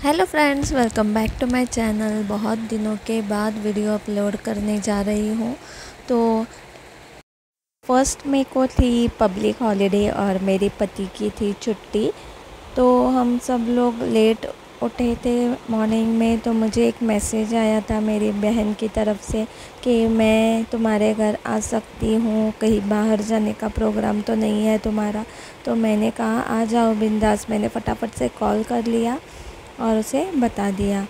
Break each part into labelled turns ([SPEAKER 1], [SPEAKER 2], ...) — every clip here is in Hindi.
[SPEAKER 1] Hello friends, welcome back to my channel. बहुत दिनों के बाद वीडियो अपलोड करने जा रही हूँ। तो फर्स्ट मई को थी पब्लिक हॉलीडे और मेरे पति की थी छुट्टी। तो हम सब लोग लेट उठे थे मॉर्निंग में। तो मुझे एक मैसेज आया था मेरी बहन की तरफ से कि मैं तुम्हारे घर आ सकती हूँ, कहीं बाहर जाने का प्रोग्राम तो नहीं है तुम्हारा। तो मैंने कहा आ जाओ बिंदास। मैंने फटाफट से कॉल कर लिया और उसे बता दिया।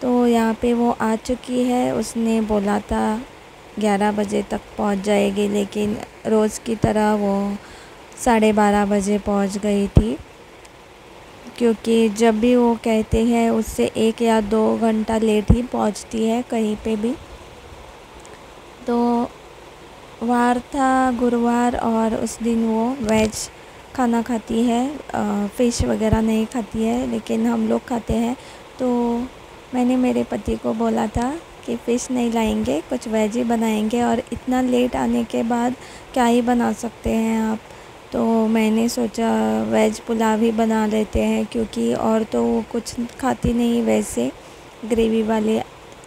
[SPEAKER 1] तो यहाँ पे वो आ चुकी है। उसने बोला था 11 बजे तक पहुँच जाएगी, लेकिन रोज़ की तरह वो 12:30 बजे पहुँच गई थी। क्योंकि जब भी वो कहते हैं उससे 1 या 2 घंटा लेट ही पहुँचती है कहीं पे भी। तो वार था गुरुवार और उस दिन वो वेज खाना खाती है, फ़िश वगैरह नहीं खाती है, लेकिन हम लोग खाते हैं। तो मैंने मेरे पति को बोला था कि फ़िश नहीं लाएंगे, कुछ वेज ही बनाएंगे, और इतना लेट आने के बाद क्या ही बना सकते हैं आप। तो मैंने सोचा वेज पुलाव ही बना लेते हैं, क्योंकि और तो वो कुछ खाती नहीं वैसे ग्रेवी वाले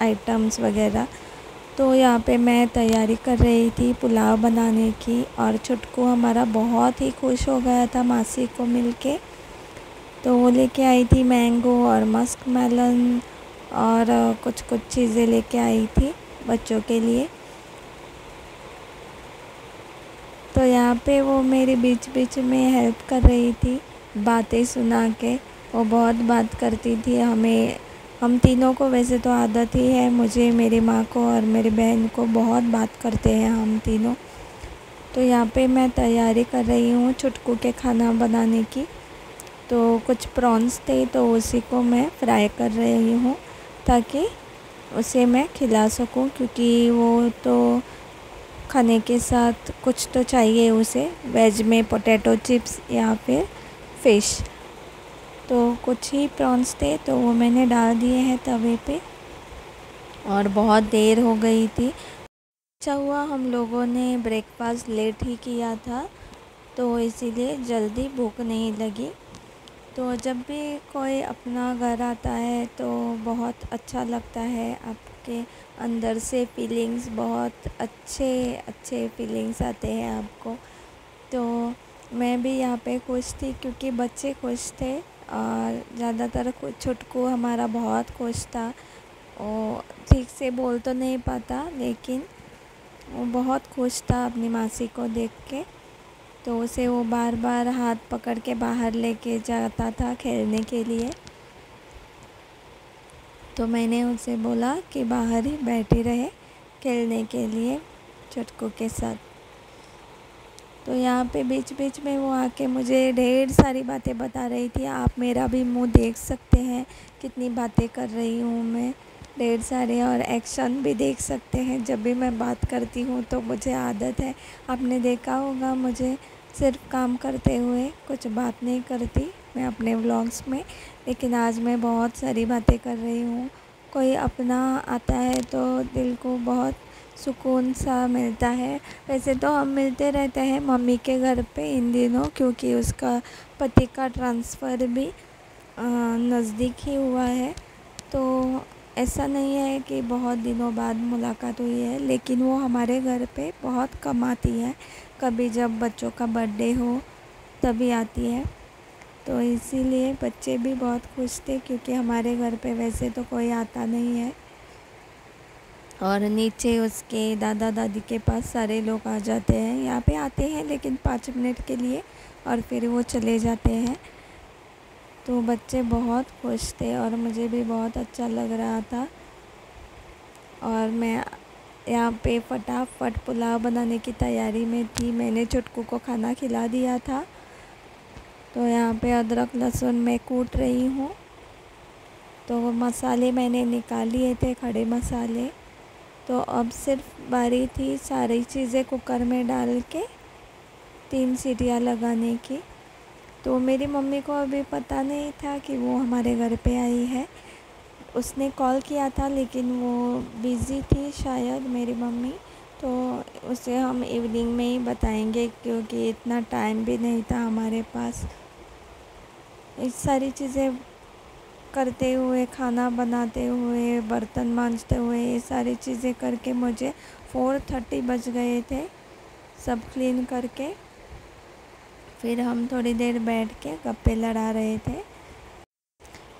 [SPEAKER 1] आइटम्स वगैरह। तो यहाँ पे मैं तैयारी कर रही थी पुलाव बनाने की, और छुटकू हमारा बहुत ही खुश हो गया था मासी को मिलके। तो वो लेके आई थी मैंगो और मस्क मेलन और कुछ कुछ चीज़ें लेके आई थी बच्चों के लिए। तो यहाँ पे वो मेरे बीच बीच में हेल्प कर रही थी, बातें सुना के। वो बहुत बात करती थी। हम तीनों को वैसे तो आदत ही है, मुझे, मेरी माँ को और मेरी बहन को बहुत बात करते हैं हम तीनों। तो यहाँ पे मैं तैयारी कर रही हूँ छुटकू के खाना बनाने की। तो कुछ प्रॉन्स थे, तो उसी को मैं फ्राई कर रही हूँ ताकि उसे मैं खिला सकूँ, क्योंकि वो तो खाने के साथ कुछ तो चाहिए उसे, वेज में पोटैटो चिप्स या फिर फ़िश। तो कुछ ही प्रॉन्स थे, तो वो मैंने डाल दिए हैं तवे पे, और बहुत देर हो गई थी। अच्छा हुआ हम लोगों ने ब्रेकफास्ट लेट ही किया था, तो इसीलिए जल्दी भूख नहीं लगी। तो जब भी कोई अपना घर आता है तो बहुत अच्छा लगता है, आपके अंदर से फीलिंग्स, बहुत अच्छे अच्छे फीलिंग्स आते हैं आपको। तो मैं भी यहाँ पे खुश थी क्योंकि बच्चे खुश थे, और ज़्यादातर छुटकू हमारा बहुत खुश था। वो ठीक से बोल तो नहीं पाता, लेकिन वो बहुत खुश था अपनी मासी को देख के। तो उसे वो बार बार हाथ पकड़ के बाहर लेके जाता था खेलने के लिए। तो मैंने उसे बोला कि बाहर ही बैठी रहे खेलने के लिए छुटकू के साथ। तो यहाँ पे बीच बीच में वो आके मुझे ढेर सारी बातें बता रही थी। आप मेरा भी मुंह देख सकते हैं, कितनी बातें कर रही हूँ मैं, ढेर सारे, और एक्शन भी देख सकते हैं। जब भी मैं बात करती हूँ तो मुझे आदत है, आपने देखा होगा मुझे सिर्फ काम करते हुए, कुछ बात नहीं करती मैं अपने व्लॉग्स में। लेकिन आज मैं बहुत सारी बातें कर रही हूँ। कोई अपना आता है तो दिल को बहुत सुकून सा मिलता है। वैसे तो हम मिलते रहते हैं मम्मी के घर पे इन दिनों, क्योंकि उसका पति का ट्रांसफ़र भी नज़दीक ही हुआ है। तो ऐसा नहीं है कि बहुत दिनों बाद मुलाकात हुई है, लेकिन वो हमारे घर पे बहुत कम आती है। कभी जब बच्चों का बर्थडे हो तभी आती है। तो इसीलिए बच्चे भी बहुत खुश थे, क्योंकि हमारे घर पे वैसे तो कोई आता नहीं है। और नीचे उसके दादा दादी के पास सारे लोग आ जाते हैं। यहाँ पे आते हैं लेकिन 5 मिनट के लिए, और फिर वो चले जाते हैं। तो बच्चे बहुत खुश थे और मुझे भी बहुत अच्छा लग रहा था। और मैं यहाँ पे फटाफट पुलाव बनाने की तैयारी में थी। मैंने छुटकू को खाना खिला दिया था। तो यहाँ पे अदरक लहसुन मैं कूट रही हूँ। तो मसाले मैंने निकाल लिए थे, खड़े मसाले। तो अब सिर्फ बारी थी सारी चीज़ें कुकर में डाल के 3 सीटियाँ लगाने की। तो मेरी मम्मी को अभी पता नहीं था कि वो हमारे घर पे आई है। उसने कॉल किया था लेकिन वो बिज़ी थी शायद मेरी मम्मी। तो उसे हम इवनिंग में ही बताएंगे, क्योंकि इतना टाइम भी नहीं था हमारे पास। इस सारी चीज़ें करते हुए, खाना बनाते हुए, बर्तन मांजते हुए, ये सारी चीज़ें करके मुझे 4:30 बज गए थे सब क्लीन करके। फिर हम थोड़ी देर बैठ के गप्पे लड़ा रहे थे।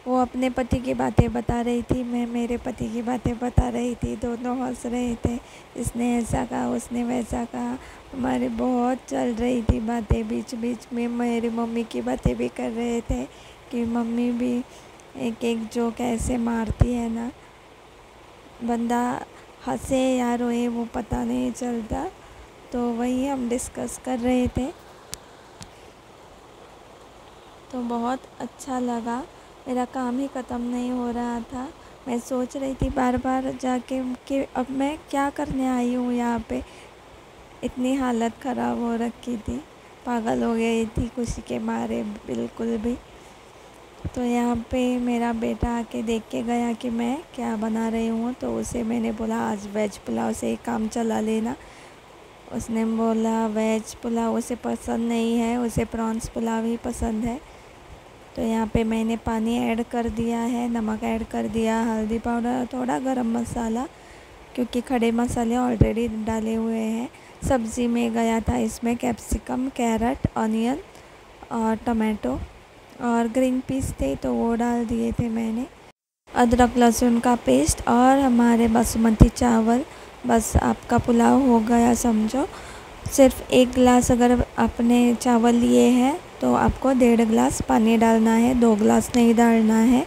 [SPEAKER 1] वो अपने पति की बातें बता रही थी, मैं मेरे पति की बातें बता रही थी। दोनों हंस रहे थे, इसने ऐसा कहा, उसने वैसा कहा। हमारी बहुत चल रही थी बातें। बीच बीच में मेरी मम्मी की बातें भी कर रहे थे कि मम्मी भी एक एक जोक ऐसे मारती है ना, बंदा हंसे या रोए वो पता नहीं चलता। तो वही हम डिस्कस कर रहे थे। तो बहुत अच्छा लगा। मेरा काम ही ख़त्म नहीं हो रहा था। मैं सोच रही थी बार बार जाके कि अब मैं क्या करने आई हूँ यहाँ पे। इतनी हालत ख़राब हो रखी थी, पागल हो गई थी खुशी के मारे बिल्कुल भी। तो यहाँ पे मेरा बेटा आके देख के गया कि मैं क्या बना रही हूँ। तो उसे मैंने बोला आज वेज पुलाव से ही काम चला लेना। उसने बोला वेज पुलाव उसे पसंद नहीं है, उसे प्रॉन्स पुलाव ही पसंद है। तो यहाँ पे मैंने पानी ऐड कर दिया है, नमक ऐड कर दिया, हल्दी पाउडर, थोड़ा गरम मसाला, क्योंकि खड़े मसाले ऑलरेडी डाले हुए हैं। सब्ज़ी में गया था इसमें कैप्सिकम, कैरेट, ऑनियन और टमाटो और ग्रीन पीस थे तो वो डाल दिए थे मैंने। अदरक लहसुन का पेस्ट और हमारे बासमती चावल। बस आपका पुलाव हो गया समझो। सिर्फ 1 गिलास अगर आपने चावल लिए हैं तो आपको 1.5 गिलास पानी डालना है, 2 गिलास नहीं डालना है।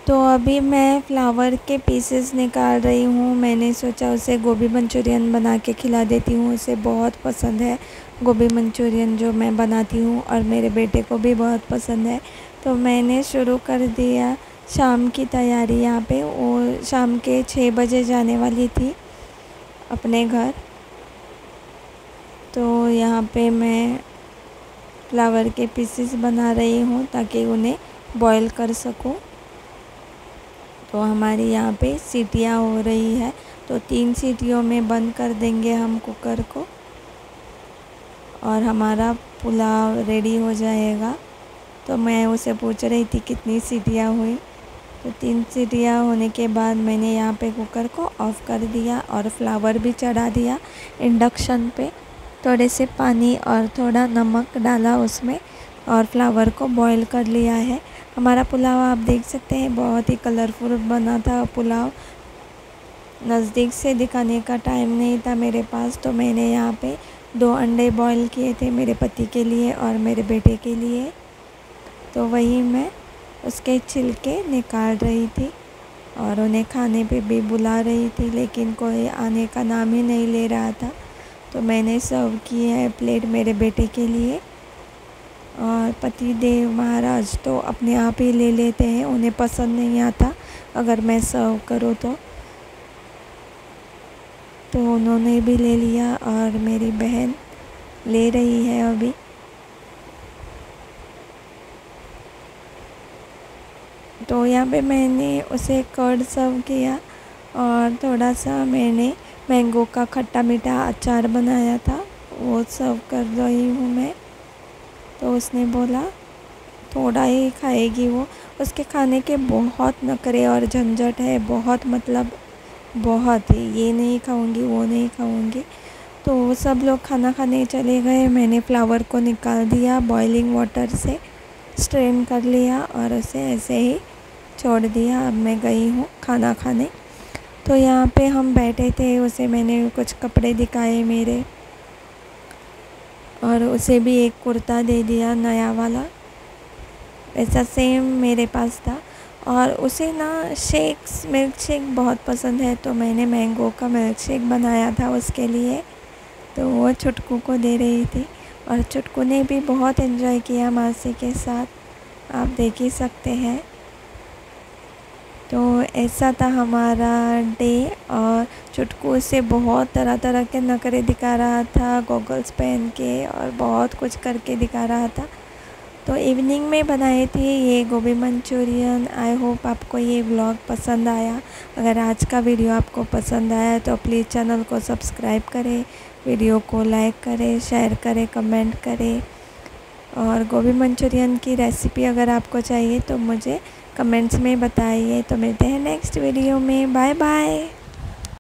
[SPEAKER 1] तो अभी मैं फ्लावर के पीसेस निकाल रही हूँ। मैंने सोचा उसे गोभी मंचूरियन बना के खिला देती हूँ, उसे बहुत पसंद है गोभी मंचूरियन जो मैं बनाती हूँ और मेरे बेटे को भी बहुत पसंद है। तो मैंने शुरू कर दिया शाम की तैयारी। यहाँ पे वो शाम के 6 बजे जाने वाली थी अपने घर। तो यहाँ पे मैं फ्लावर के पीसेस बना रही हूँ ताकि उन्हें बॉईल कर सकूँ। तो हमारी यहाँ पे सीटियाँ हो रही है, तो 3 सीटियों में बंद कर देंगे हम कुकर को और हमारा पुलाव रेडी हो जाएगा। तो मैं उसे पूछ रही थी कितनी सीटियाँ हुई। तो 3 सीटियाँ होने के बाद मैंने यहाँ पे कुकर को ऑफ़ कर दिया और फ्लावर भी चढ़ा दिया इंडक्शन पे। थोड़े से पानी और थोड़ा नमक डाला उसमें और फ्लावर को बॉईल कर लिया है। हमारा पुलाव आप देख सकते हैं बहुत ही कलरफुल बना था पुलाव। नज़दीक से दिखाने का टाइम नहीं था मेरे पास, तो मैंने यहाँ पे 2 अंडे बॉईल किए थे मेरे पति के लिए और मेरे बेटे के लिए। तो वही मैं उसके छिलके निकाल रही थी और उन्हें खाने पे भी बुला रही थी, लेकिन कोई आने का नाम ही नहीं ले रहा था। तो मैंने सर्व की है प्लेट मेरे बेटे के लिए। और पति देव महाराज तो अपने आप ही ले लेते हैं, उन्हें पसंद नहीं आता अगर मैं सर्व करूँ तो उन्होंने भी ले लिया और मेरी बहन ले रही है अभी। तो यहाँ पे मैंने उसे कर्ड सर्व किया और थोड़ा सा मैंने मैंगो का खट्टा मीठा अचार बनाया था, वो सर्व कर रही हूँ मैं। तो उसने बोला थोड़ा ही खाएगी वो। उसके खाने के बहुत नखरे और झंझट है, बहुत मतलब बहुत ही, ये नहीं खाऊंगी वो नहीं खाऊंगी। तो सब लोग खाना खाने चले गए। मैंने फ्लावर को निकाल दिया, बॉइलिंग वाटर से स्ट्रेन कर लिया और उसे ऐसे ही छोड़ दिया। अब मैं गई हूँ खाना खाने। तो यहाँ पे हम बैठे थे, उसे मैंने कुछ कपड़े दिखाए मेरे और उसे भी एक कुर्ता दे दिया नया वाला, ऐसा सेम मेरे पास था। और उसे ना मिल्क शेक बहुत पसंद है, तो मैंने मैंगो का मिल्क शेक बनाया था उसके लिए। तो वो चुटकू को दे रही थी और चुटकू ने भी बहुत एंजॉय किया मासी के साथ, आप देख ही सकते हैं। तो ऐसा था हमारा डे। और चुटकू से बहुत तरह तरह के नखरे दिखा रहा था, गॉगल्स पहन के और बहुत कुछ करके दिखा रहा था। तो इवनिंग में बनाए थे ये गोभी मंचूरियन। आई होप आपको ये व्लॉग पसंद आया। अगर आज का वीडियो आपको पसंद आया तो प्लीज़ चैनल को सब्सक्राइब करें, वीडियो को लाइक करें, शेयर करें, कमेंट करें। और गोभी मंचूरियन की रेसिपी अगर आपको चाहिए तो मुझे कमेंट्स में बताइए। तो मिलते हैं नेक्स्ट वीडियो में। Bye bye.